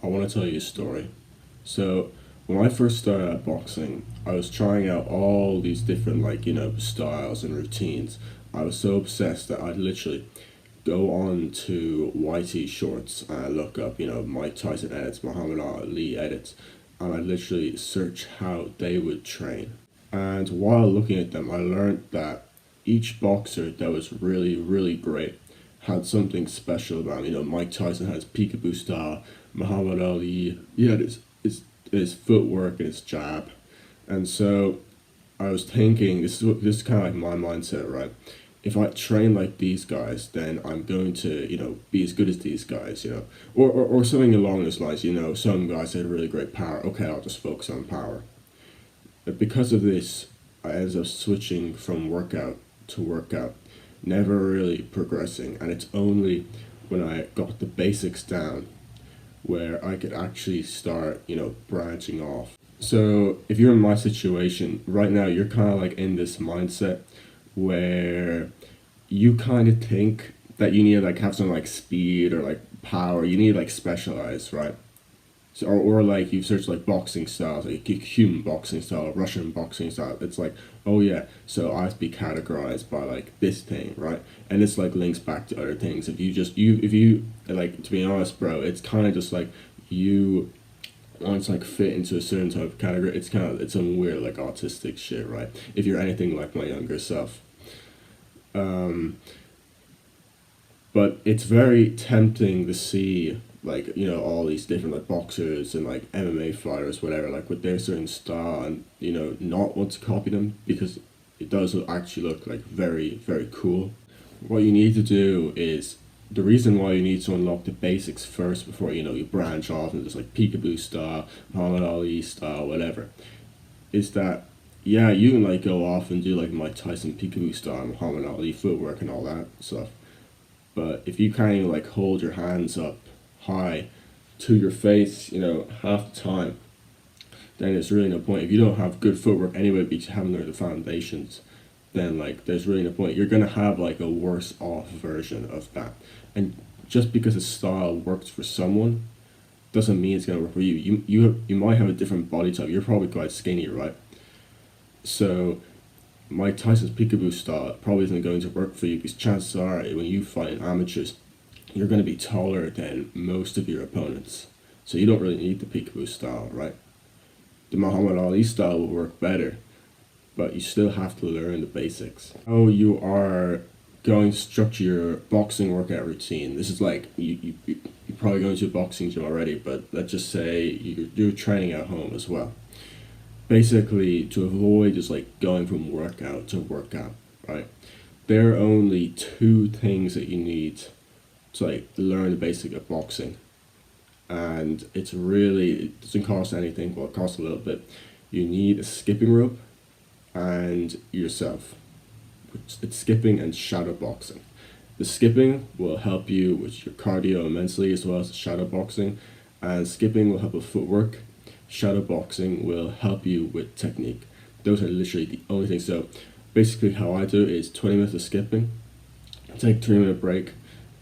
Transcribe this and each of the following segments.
I want to tell you a story. So, when I first started at boxing, I was trying out all these different, styles and routines. I was so obsessed that I'd literally go on to YT Shorts and look up, Mike Tyson edits, Muhammad Ali edits, and I literally search how they would train. And while looking at them, I learned that each boxer that was really, really great had something special about him. Mike Tyson has peekaboo style, Muhammad Ali, he had his footwork and his jab. And so I was thinking, this is kind of like my mindset, right? If I train like these guys, then I'm going to, be as good as these guys, or something along those lines. Some guys had really great power. Okay, I'll just focus on power. But because of this, I ended up switching from workout to workout, never really progressing. And it's only when I got the basics down where I could actually start, branching off. So if you're in my situation right now, you're kind of like in this mindset where you kind of think that you need to like have some like speed or like power. You need to like specialize, right? So, or like you've searched like boxing styles, like human boxing style, Russian boxing style. It's like, oh yeah, so I have to be categorized by like this thing, right? And it's like links back to other things. If you like, to be honest, bro, it's kind of just like you want to like fit into a certain type of category. It's some weird like autistic shit, right? If you're anything like my younger self. But it's very tempting to see like all these different like boxers and like MMA fighters, whatever, like with their certain style, and not want to copy them because it does actually look like very, very cool. What you need to do is, the reason why you need to unlock the basics first before you branch off and just like peekaboo style, Muhammad Ali style, whatever, is that yeah, you can like go off and do like Mike Tyson peekaboo style, Muhammad Ali footwork and all that stuff. But if you kind of like hold your hands up high to your face, half the time, then there's really no point. If you don't have good footwork anyway because you haven't learned the foundations, then like there's really no point. You're gonna have like a worse off version of that. And just because a style works for someone doesn't mean it's gonna work for you. You might have a different body type. You're probably quite skinny, right? So Mike Tyson's peekaboo style probably isn't going to work for you because chances are when you fight in amateurs, you're going to be taller than most of your opponents. So you don't really need the peekaboo style, right? The Muhammad Ali style will work better, but you still have to learn the basics. How you are going to structure your boxing workout routine. This is like, you're probably going to a boxing gym already, but let's just say you're training at home as well. Basically, to avoid just like going from workout to workout, right? There are only two things that you need to like learn the basic of boxing, and it doesn't cost anything. Well, it costs a little bit. You need a skipping rope and yourself. It's skipping and shadow boxing. The skipping will help you with your cardio immensely, as well as the shadow boxing, and skipping will help with footwork. Shadow boxing will help you with technique. Those are literally the only things. So basically how I do it is 20 minutes of skipping, take 3 minute break,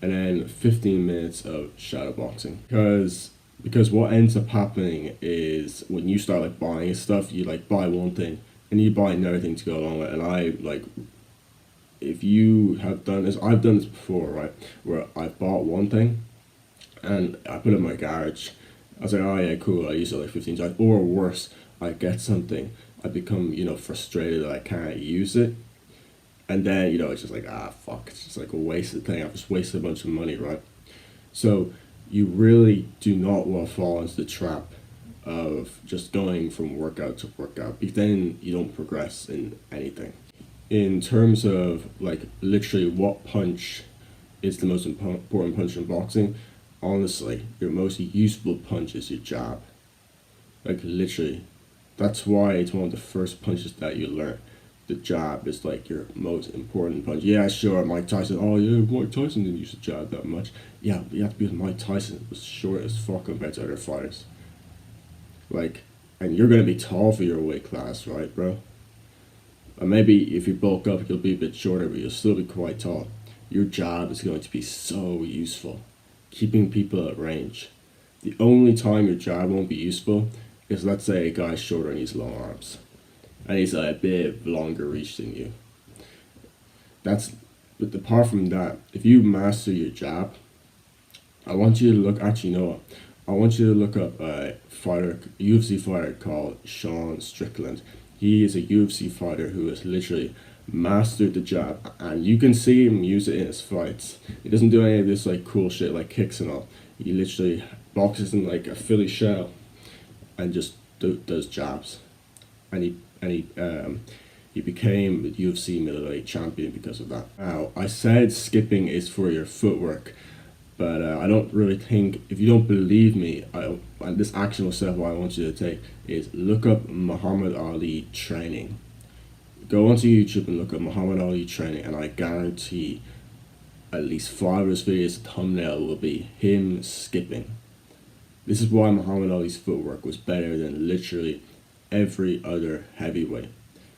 and then 15 minutes of shadow boxing. Because what ends up happening is when you start like buying stuff, you like buy one thing and you buy another thing to go along with it. And I like, if you have done this, I've done this before, right? Where I bought one thing and I put it in my garage. I was like, oh yeah, cool, I use it like 15 times. Or worse, I get something, I become, frustrated that I can't use it. And then, it's just like, fuck, it's just like a wasted thing. I've just wasted a bunch of money, right? So you really do not want to fall into the trap of just going from workout to workout, because then you don't progress in anything. In terms of like literally what punch is the most important punch in boxing, honestly, your most useful punch is your jab. Like literally, that's why it's one of the first punches that you learn. The jab is like your most important punch. Yeah, sure, Mike Tyson. Oh yeah, Mike Tyson didn't use the jab that much. Yeah, but you have to be with Mike Tyson. It was short as fuck compared to other fighters. Like, and you're gonna be tall for your weight class, right, bro? And maybe if you bulk up, you'll be a bit shorter, but you'll still be quite tall. Your jab is going to be so useful, keeping people at range. The only time your jab won't be useful is, let's say a guy's shorter and he's long arms, and he's a bit longer reach than you. But apart from that, if you master your jab, I want you to look. Actually, no, I want you to look up a UFC fighter called Sean Strickland. He is a UFC fighter who has literally mastered the jab, and you can see him use it in his fights. He doesn't do any of this like cool shit like kicks and all. He literally boxes in like a Philly shell, and just does jabs, and he became the UFC middleweight champion because of that. Now, I said skipping is for your footwork, but I don't really think, if you don't believe me, and this actionable step I want you to take is look up Muhammad Ali training. Go onto YouTube and look up Muhammad Ali training, and I guarantee at least 5 of his videos, the thumbnail will be him skipping. This is why Muhammad Ali's footwork was better than literally every other heavyweight.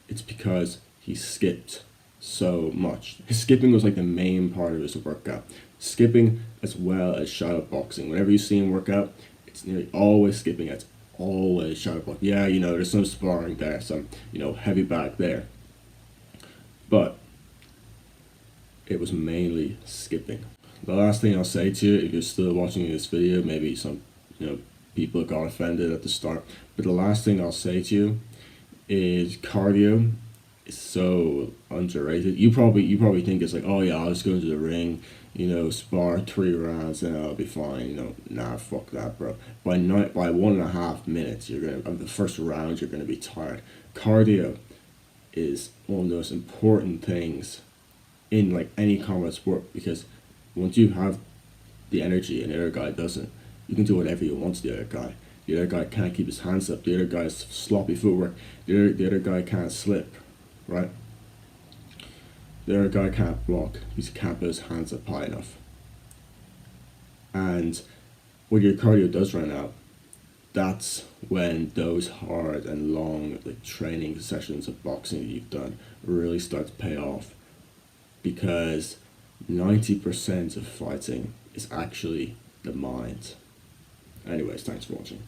It's because he skipped so much. His skipping was like the main part of his workout. Skipping as well as shadow boxing. Whenever you see him work out, it's nearly always skipping. It's always shadow boxing. Yeah, there's some sparring there, some, heavy bag there. But it was mainly skipping. The last thing I'll say to you, if you're still watching this video, maybe some, people got offended at the start, but the last thing I'll say to you is cardio is so underrated. You probably think it's like, oh yeah, I'll just go into the ring, spar 3 rounds and I'll be fine. Nah, fuck that, bro. By 1.5 minutes, the first round you're gonna be tired. Cardio is one of the most important things in like any combat sport, because once you have the energy and the other guy doesn't, you can do whatever you want to the other guy. The other guy can't keep his hands up. The other guy's sloppy footwork. The other guy can't slip, right? The other guy can't block. He can't put his hands up high enough. And when your cardio does run out, that's when those hard and long like training sessions of boxing that you've done really start to pay off, because 90% of fighting is actually the mind. Anyways, thanks for watching.